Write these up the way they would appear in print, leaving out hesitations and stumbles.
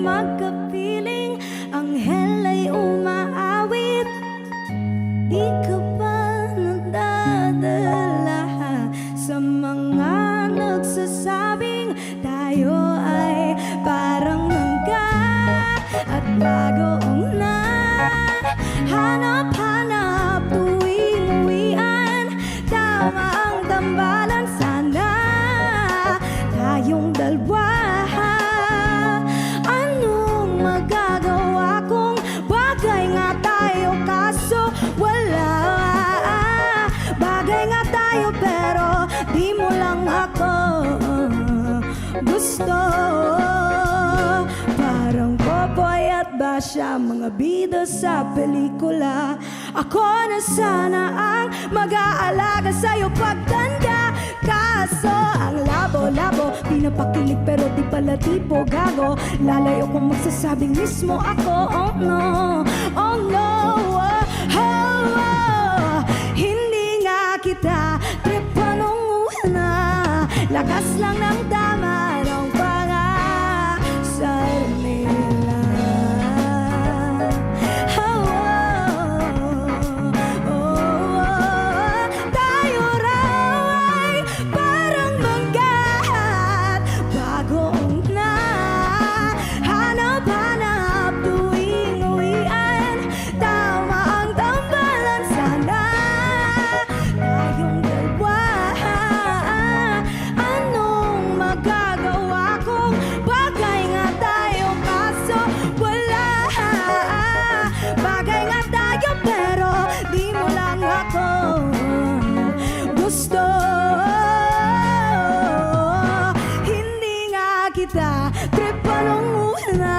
magkapiling, anghel ay umaawit. Di ka ba nadadala sa mga nagsasabing tayo ay parang mangga at bagoong na hanap-hanap tuwing uwian? Tama ang tambalan, sana tayong dalawa. Anong magagawa kung bagay nga tayo kaso wala? Bagay nga tayo pero di mo lang ako gusto. Parang Popoy at Basha, mga bida sa pelikula. Ako na sana ang mag-aalaga sa'yo pagtanda. Kaso ang labo-labo, pinapakilig pero di pala tipo gago. Lalayo kung magsasabing mismo ako. Oh no, oh no, oh, oh, oh. Hindi nga kita tripa nung una. Lakas lang ng tama ng pangasal nila. Oh, oh, oh, oh. Tayo raw ay parang manggahat, bagoong na hanap-hanap tuwing uwian. Tama ang tambalan, sana tayong dalawa. Anong magagawa kung bagay nga tayo kaso wala? Bagay nga tayo pero di mo lang ako gusto. Hindi nga kita tripa nung una.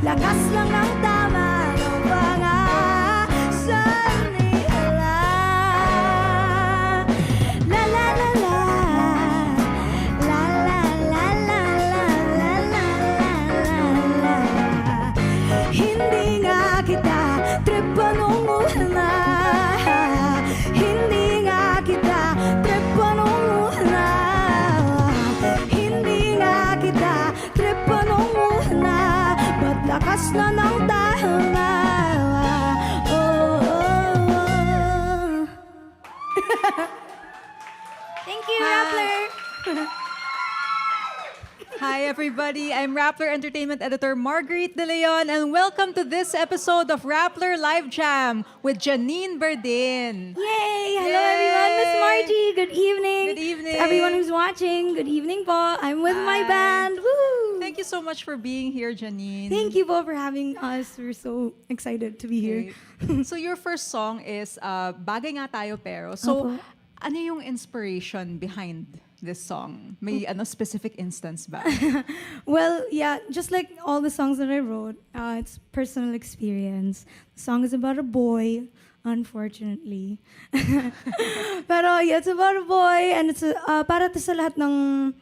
Lakas lang ng tama ng pangasal nila. La la la la, la la la la la la la la. Hindi nga kita tripa nung una. Hindi nga kita tripa nung una. Hindi nga kita tripa nung una. Ba't lakas na ng tama? Oh, oh, oh. Thank you, Rappler. Hi everybody, I'm Rappler Entertainment Editor Marguerite De Leon and welcome to this episode of Rappler Live Jam with Janine Berdin. Yay! Hello Yay! everyone, Miss Margie. Good evening. Good evening. To everyone who's watching, good evening po. I'm with my Hi. band. Woo! Thank you so much for being here, Janine. Thank you po for having us. We're so excited to be here. Okay. So your first song is Bagay Nga Tayo Pero. So Opo. ano yung inspiration behind this song? May specific instance ba? Well, yeah, just like all the songs that I wrote, it's personal experience. The song is about a boy, unfortunately. Pero yeah, it's about a boy and it's para to sa lahat ng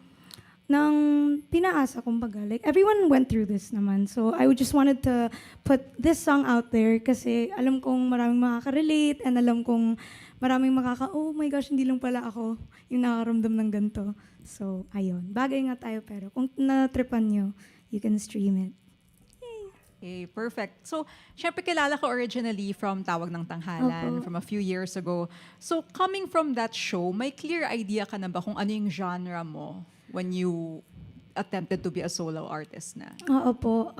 pinaasa, kumbaga. Like, everyone went through this naman. So, I just wanted to put this song out there kasi alam kong maraming makaka-relate and alam kong maraming oh my gosh, hindi lang pala ako yung nakaramdam ng ganito. So, ayun. Bagay nga tayo pero kung na-tripan nyo, you can stream it. Okay, perfect. So, syempre kilala ko originally from Tawag ng Tanghalan, Opo. from a few years ago. So, coming from that show, may clear idea ka na ba kung ano yung genre mo when you attempted to be a solo artist na? Oo po.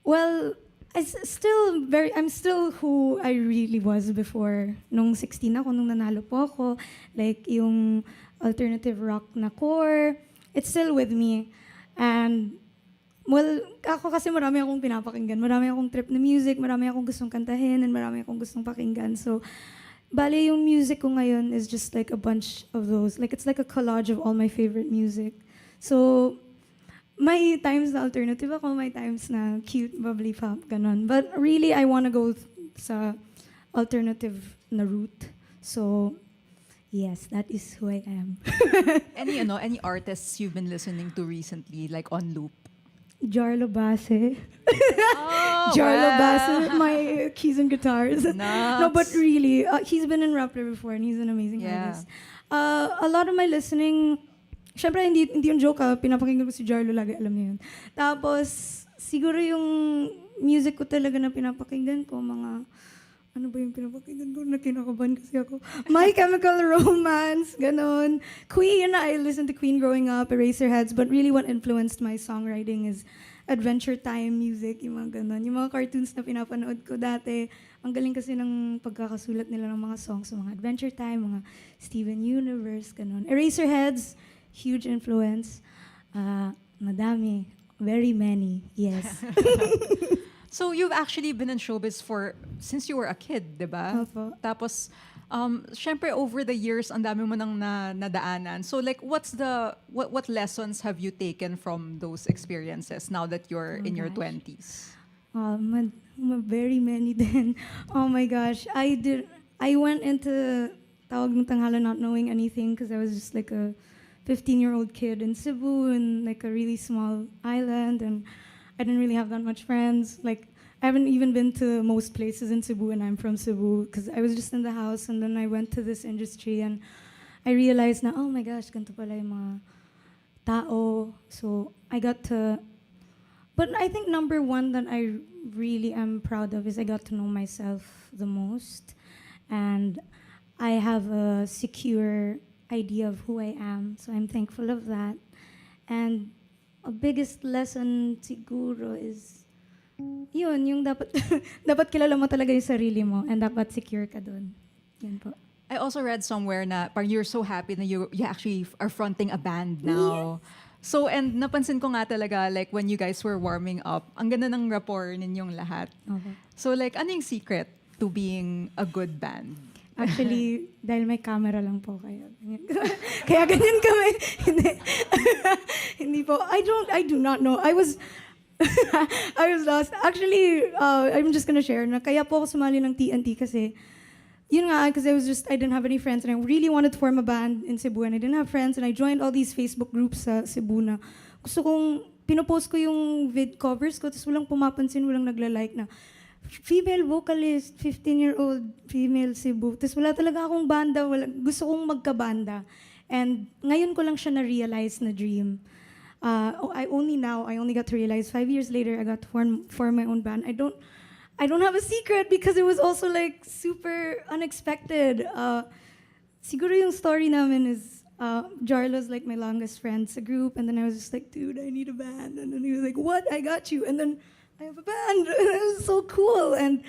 Well, I'm still who I really was before. Nung 16 ako, nung nanalo po ako, like yung alternative rock na core, it's still with me. And, well, ako kasi marami akong pinapakinggan. Marami akong trip na music, marami akong gustong kantahin, and marami akong gustong pakinggan. So, bale yung music ko ngayon is just like a bunch of those. Like, it's like a collage of all my favorite music. So, may times na alternative ako, may times na cute, bubbly pop, ganon. But really, I wanna go sa alternative na route. So, yes, that is who I am. Any artists you've been listening to recently, like on loop? Jarlo Basse. Oh, Jarlo wow. Basse, my keys and guitars. No, but Nuts. really, he's been in Rappler before and he's an amazing Yeah. artist. A lot of my listening Siyempre, hindi yung joke pinapakinggan ko si Jarlo lagi, alam niyo yun. Tapos, siguro yung music ko talaga na pinapakinggan ko, mga, ano ba yung pinapakinggan ko? Nakinakabahan kasi ako. My Chemical Romance, ganon. Queen, I listened to Queen growing up, Eraserheads, but really what influenced my songwriting is Adventure Time music, yung mga ganon. Yung mga cartoons na pinapanood ko dati, ang galing kasi ng pagkakasulat nila ng mga songs, so mga Adventure Time, mga Steven Universe, ganon. Eraserheads, huge influence. Madami. Very many. Yes. So you've actually been in showbiz since you were a kid, di ba? Opo. Tapos, syempre over the years, ang dami mo nang nadaanan. So like, what lessons have you taken from those experiences now that you're in your 20s? Very many din. Oh my gosh. I went into tawag ng tanghala not knowing anything because I was just like a 15-year-old kid in Cebu in like a really small island, and I didn't really have that much friends. Like, I haven't even been to most places in Cebu, and I'm from Cebu because I was just in the house, and then I went to this industry, and I realized na, oh my gosh, ganito pala yung mga tao. So I got to, but I think number one that I really am proud of is I got to know myself the most, and I have a secure idea of who I am. So I'm thankful of that. And a biggest lesson siguro is yun, yung dapat dapat kilala mo talaga yung sarili mo and dapat secure ka dun. Yun po. I also read somewhere na parang you're so happy na you actually are fronting a band now. Yes. So, and napansin ko nga talaga, like when you guys were warming up, ang ganda ng rapport ninyong lahat. Okay. So like, ano yung secret to being a good band? Actually, dahil may camera lang po kaya ganyan. Kaya ganyan kami. Hindi. Hindi po. I do not know. I was lost. Actually, I'm just gonna share na kaya po ako sumali ng TNT kasi yun nga, because I didn't have any friends and I really wanted to form a band in Cebu and I didn't have friends and I joined all these Facebook groups sa Cebu na gusto kong, pinopost ko yung vid covers ko tapos walang pumapansin, walang nagla-like na female vocalist, 15-year-old female Cebu. Tapos wala talaga akong banda, gusto kong magka-banda. And ngayon ko lang siya na-realize na dream. I only got to realize 5 years later, I got to form my own band. I don't have a secret because it was also like super unexpected. Siguro yung story namin is Jarlo's like my longest friend sa group, and then I was just like, dude, I need a band. And then he was like, what? I got you. And then I have a band. It was so cool. And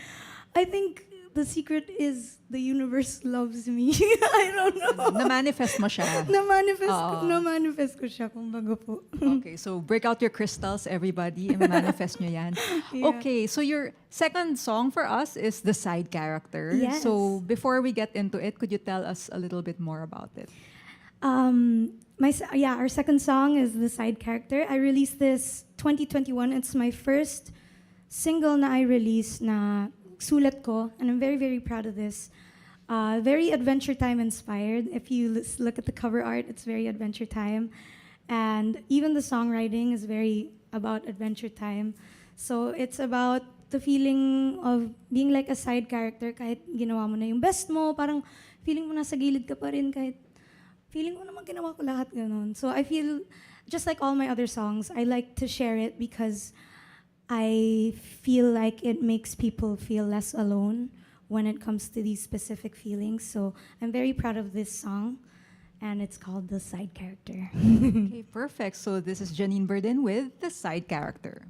I think the secret is the universe loves me. I don't know. Na-manifest mo siya. Na-manifest ko siya, kumbaga po. Okay, so break out your crystals, everybody. I-manifest nyo yan. Yeah. Okay, so your second song for us is The Side Character. Yes. So before we get into it, could you tell us a little bit more about it? Our second song is The Side Character. I released this 2021. It's my first single na I released na sulat ko, and I'm very, very proud of this. Very Adventure Time inspired. If you look at the cover art, it's very Adventure Time. And even the songwriting is very about Adventure Time. So it's about the feeling of being like a side character kahit ginawa mo na yung best mo, parang feeling mo nasa gilid ka pa rin kahit feeling mo naman ginawa ko lahat ganon. So I feel, just like all my other songs, I like to share it because I feel like it makes people feel less alone when it comes to these specific feelings. So I'm very proud of this song, and it's called The Side Character. Okay, perfect. So this is Janine Berdin with The Side Character.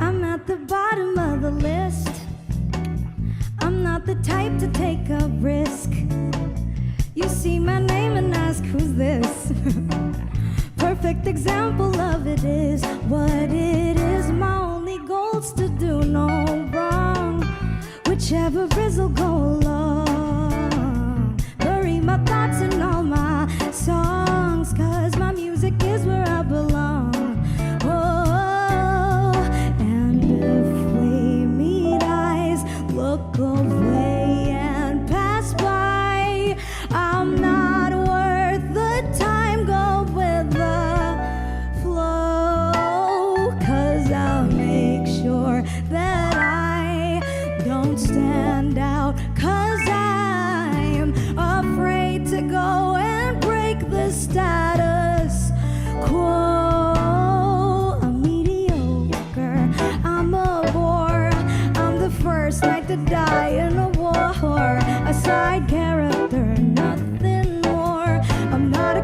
I'm at the bottom of the list. I'm not the type to take a risk. You see my name and ask who's this? Perfect example of it is what it is. My only goal's to do no wrong. Whichever rizzle go along. Bury my thoughts in all my songs, 'cause my music is where I belong. Oh, and if we meet eyes, look away and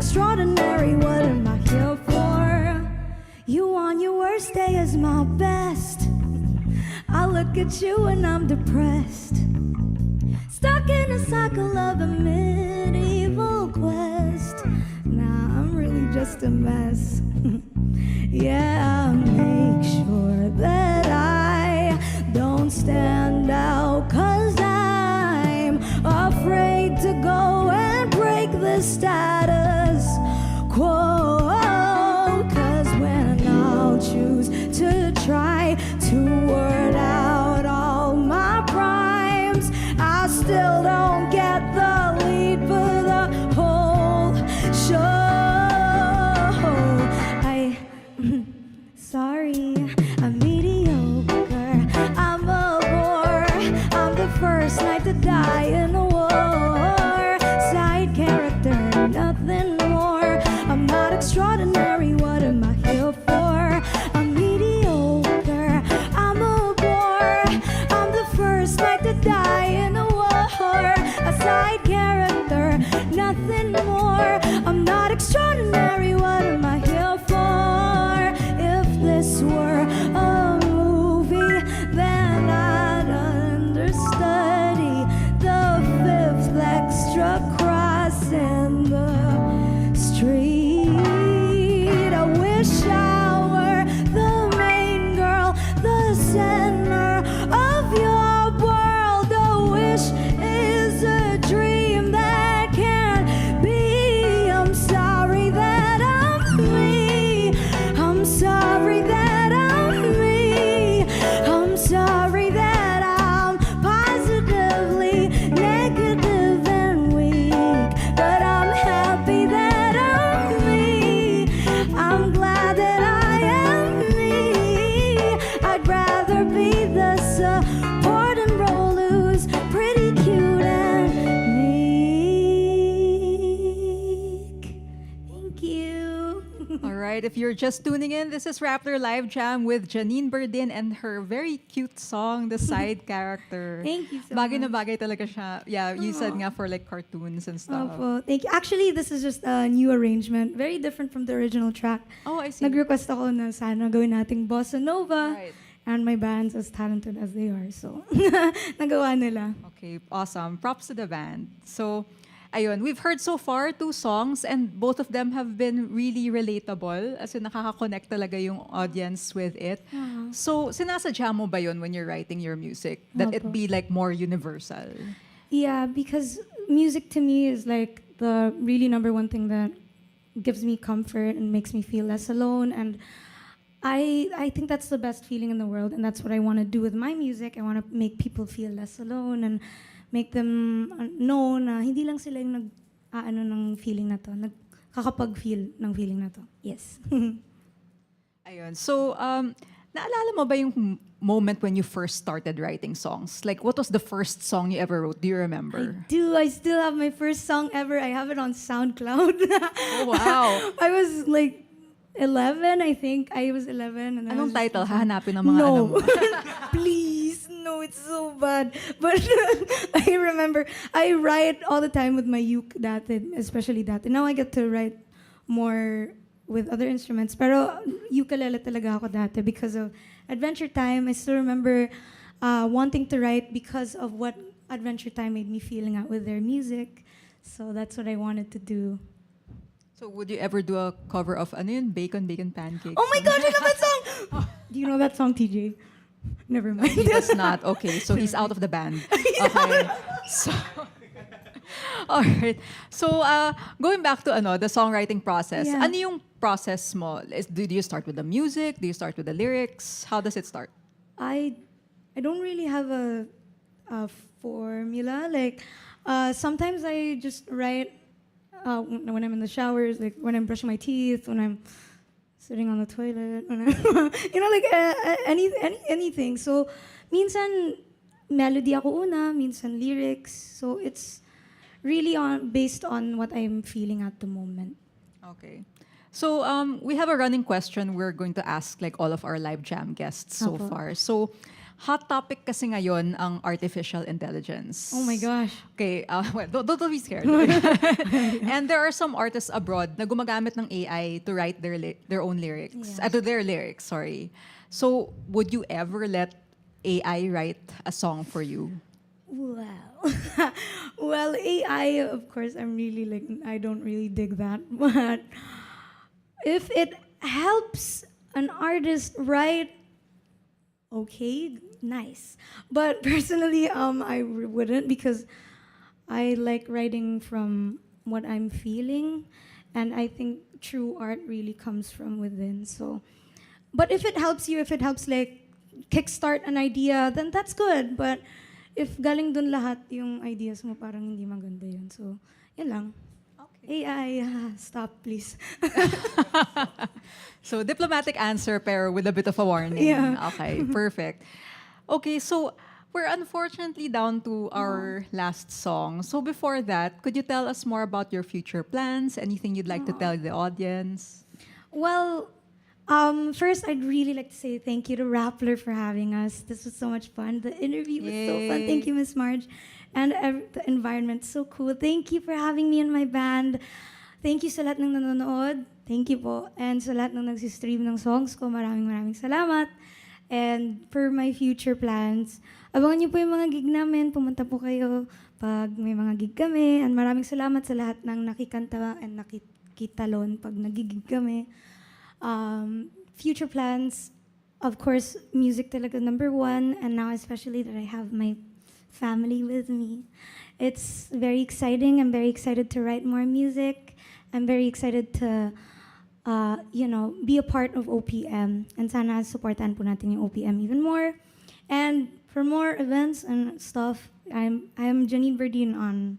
extraordinary, what am I here for? You on your worst day is my best. I look at you and I'm depressed, stuck in a cycle of a medieval quest. Nah, I'm really just a mess. Yeah, make sure that I don't stand out, 'cause I'm afraid to go and break the status quo. 'Cause when I'll choose to try to word out all my crimes, I still don't get the lead for the whole show. Sorry, I'm mediocre, I'm a bore, I'm the first knight to die in a war. Side character, nothing more. I'm not extraordinary, what am I here for? I'm mediocre, I'm a bore, I'm the first knight to die in a war. A side character, nothing more. I'm not extraordinary, what am I here for? If this were a movie, then I'd understudy the fifth extra cross in the street. I wish I were the main girl, the center of your world. A wish is a dream that can't be. I'm sorry that I'm me. I'm sorry that I'm me. I'm sorry that I'm positively negative and weak. But I'm happy that I'm me. I'm glad that I am me. I'd rather be the supporting role who's pretty cute and meek. Thank you. All right, if you're just tuning in, this is Rappler Live Jam with Janine Berdin and her very cute song, The Side Character. Thank you so Bagay na much. bagay talaga siya. Yeah, you said nga for like cartoons and stuff. Opo, thank you. Actually, this is just a new arrangement. Very different from the original track. Oh, I see. Nag-request ako na sana gawin nating bossa nova. Right. And my band's as talented as they are. So, nagawa nila. Okay, awesome. Props to the band. So, ayun, we've heard so far 2 songs and both of them have been really relatable. As in, nakaka-connect talaga yung audience with it. So, sinasadya mo ba yun when you're writing your music? That it Opo. be like more universal? Yeah, because music to me is like the really number one thing that gives me comfort and makes me feel less alone. And I think that's the best feeling in the world, and that's what I want to do with my music. I want to make people feel less alone and make them know na hindi lang sila yung nag-aano ng feeling na to, nagkakapag-feel ng feeling na to. Yes. Ayun. So, naalala mo ba yung moment when you first started writing songs? Like, what was the first song you ever wrote? Do you remember? I still have my first song ever. I have it on SoundCloud. Oh, wow. I was like 11, I think. I was 11. And I Anong was just- title? Hahanapin ng mga No. ano mo. Please, no, it's so bad. But I remember, I write all the time with my uke dati, especially dati. Now I get to write more with other instruments. Pero ukulele talaga ako dati because of Adventure Time. I still remember wanting to write because of what Adventure Time made me feeling out with their music. So that's what I wanted to do. So, would you ever do a cover of ano yun? Bacon Pancakes? Oh my gosh, I love that song! Do you know that song, TJ? Never mind. He does not. Okay, so he's out of the band. Okay. So, all right. So, going back to the songwriting process. Yeah. Ano yung process mo? Do you start with the music? Do you start with the lyrics? How does it start? I don't really have a formula. Like, sometimes I just write when I'm in the showers, like when I'm brushing my teeth, when I'm sitting on the toilet, when I'm, like anything. So, minsan melody ako una, minsan lyrics. So it's really based on what I'm feeling at the moment. Okay. So, we have a running question we're going to ask like all of our live jam guests so Apo. far. So, Hot topic kasi ngayon ang artificial intelligence. Oh my gosh. Okay, well, don't be scared. And there are some artists abroad na gumagamit ng AI to write their own lyrics. Yeah. To their lyrics, sorry. So, would you ever let AI write a song for you? Wow. Well, AI, of course, I don't really dig that. But if it helps an artist write, okay, nice. But personally, I wouldn't, because I like writing from what I'm feeling, and I think true art really comes from within. So, but if it helps you, if it helps like kickstart an idea, then that's good. But if galing dun lahat yung ideas mo, parang hindi maganda yun. So, yun lang. Okay. AI, stop please. So, diplomatic answer pero with a bit of a warning. Yeah. Okay, perfect. Okay, so we're unfortunately down to our last song. So before that, could you tell us more about your future plans? Anything you'd like to tell the audience? Well, first, I'd really like to say thank you to Rappler for having us. This was so much fun. The interview was so fun. Yay. Thank you, Miss Marge. And the environment, so cool. Thank you for having me in my band. Thank you sa lahat ng nanonood. Thank you po. And sa lahat ng nagsistream ng songs ko, maraming salamat. And for my future plans, abangan niyo po yung mga gig namin. Pumunta po kayo pag may mga gig kami. And maraming salamat sa lahat ng nakikanta and nakikitalon pag nagigig kami. Future plans, of course, music talaga number one. And now especially that I have my family with me. It's very exciting. I'm very excited to write more music. I'm very excited to, be a part of OPM. And sana supportan po natin yung OPM even more. And for more events and stuff, I'm Janine Berdin on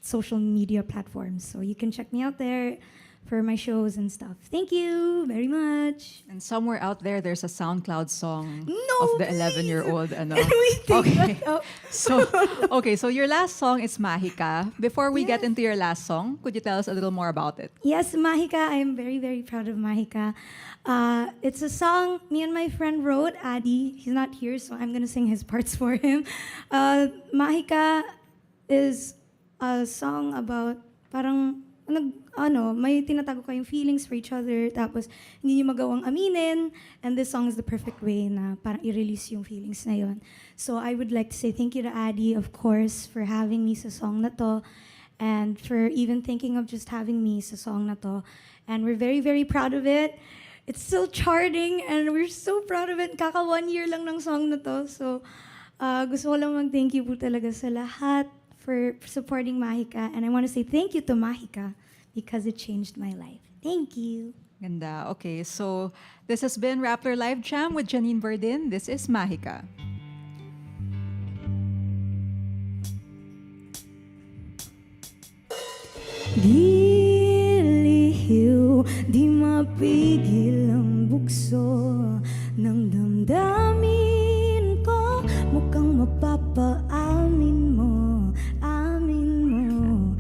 social media platforms. So you can check me out there for my shows and stuff. Thank you very much. And somewhere out there, there's a SoundCloud song No, of the please. 11-year-old. Ano. Can we take Okay. that out? So your last song is Mahika. Before we get into your last song, could you tell us a little more about it? Yes, Mahika. I am very, very proud of Mahika. It's a song me and my friend wrote, Adi. He's not here, so I'm going to sing his parts for him. Mahika is a song about parang may tinatago kayong feelings for each other, tapos hindi niyo magawang aminin, and this song is the perfect way na parang i-release yung feelings na yun. So I would like to say thank you to Adi, of course, for having me sa song na to, and for even thinking of just having me sa song na to. And we're very, very proud of it. It's still charting, and we're so proud of it. Kaka 1 year lang ng song na to. So gusto ko lang mag-thank you po talaga sa lahat for supporting Mahika. And I want to say thank you to Mahika because it changed my life. Thank you. Ganda. Okay, so this has been Rappler Live Jam with Janine Berdin. This is Mahika. Giliw, di mapigil ang bukso ng damdamin ko. Mukhang mapapaamin mo, amin mo.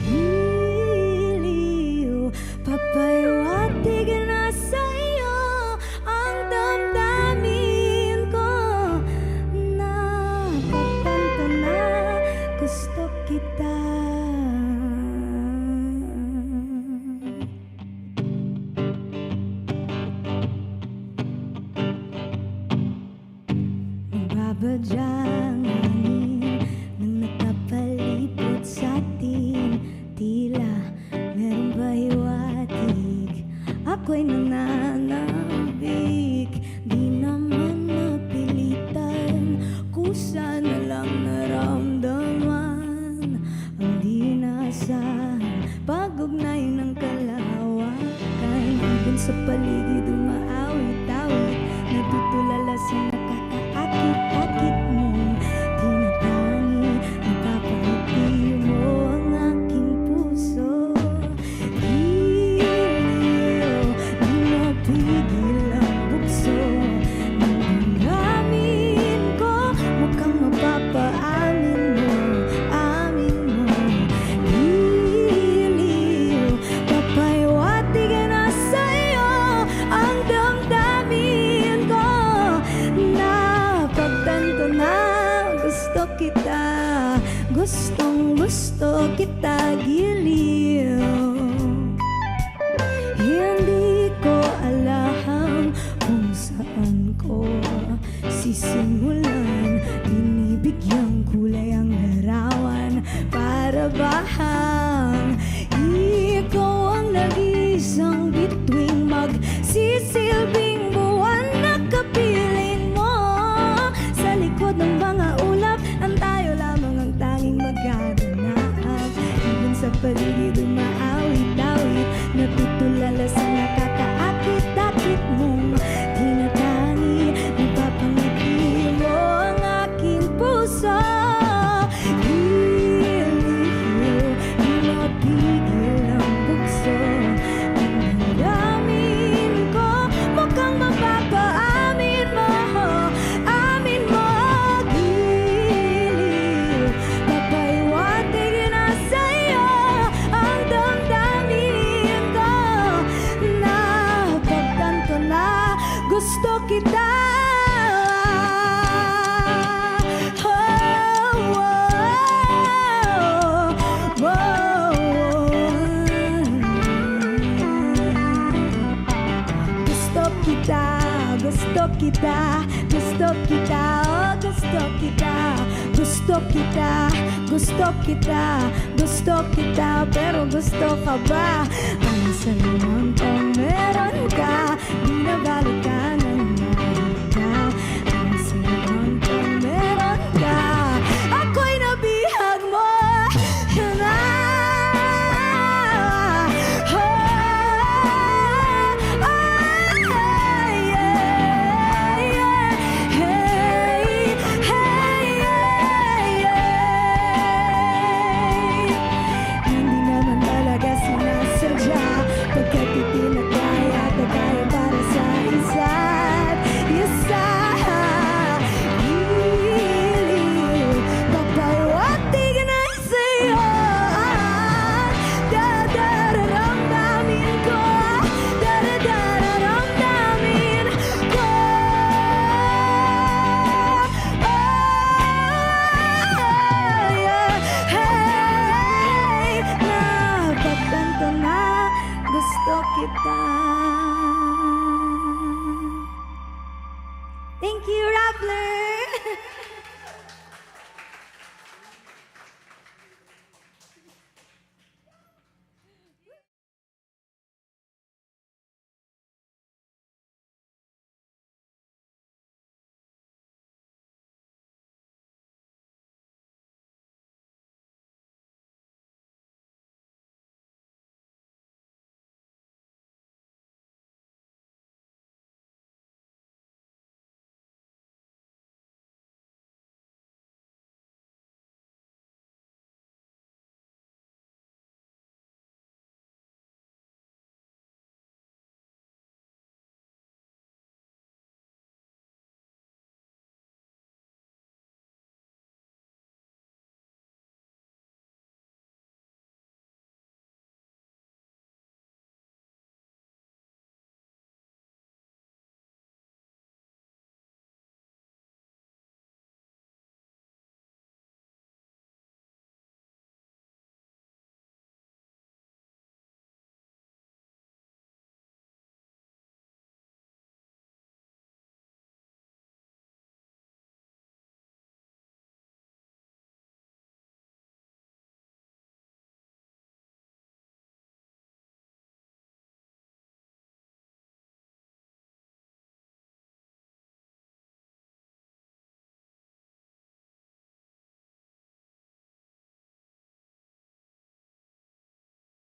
Giliw, papaywatig na sa'yo ang damdamin ko. Napagtanto na gusto kita. Babadyang hangin nang nakapalipot sa atin. Tila meron ba hiwatig? Ako'y nananabik. Di naman napilitan, kusa na lang naramdaman ang di naasahan. Pag-ugnay ng kalawakan, ibon sa paligid umaawit-awit, natutulala sa nakakaakit-akit mong tinatangi. Napapangiti mo ang aking puso. Giliw, di mapigil ang bukso ng damdamin ko. Mukhang mapapaamin mo, amin mo. Giliw, papaywatig na sa'yo ang damdamin ko. Napagtanto natutulala sa nakakaakit-akit mong tinatani. Napapangiti mo ang aking puso. Hiliw, di mapigil ang bugso. Ang damdamin ko, mukhang mapapaamin mo. Amin mo, giliw, papaiwatig na sa'yo ang damdamin ko. Napagtanto na gusto kita. Gusto kita, gusto kita, oh gusto kita, gusto kita, gusto kita, gusto kita, pero gusto ka ba? Ang sarang kung meron ka, di na balik ka ng mahika. Ang sarang kung meron ka, ako'y nabihag mo. Yan na. Thank you, Rappler!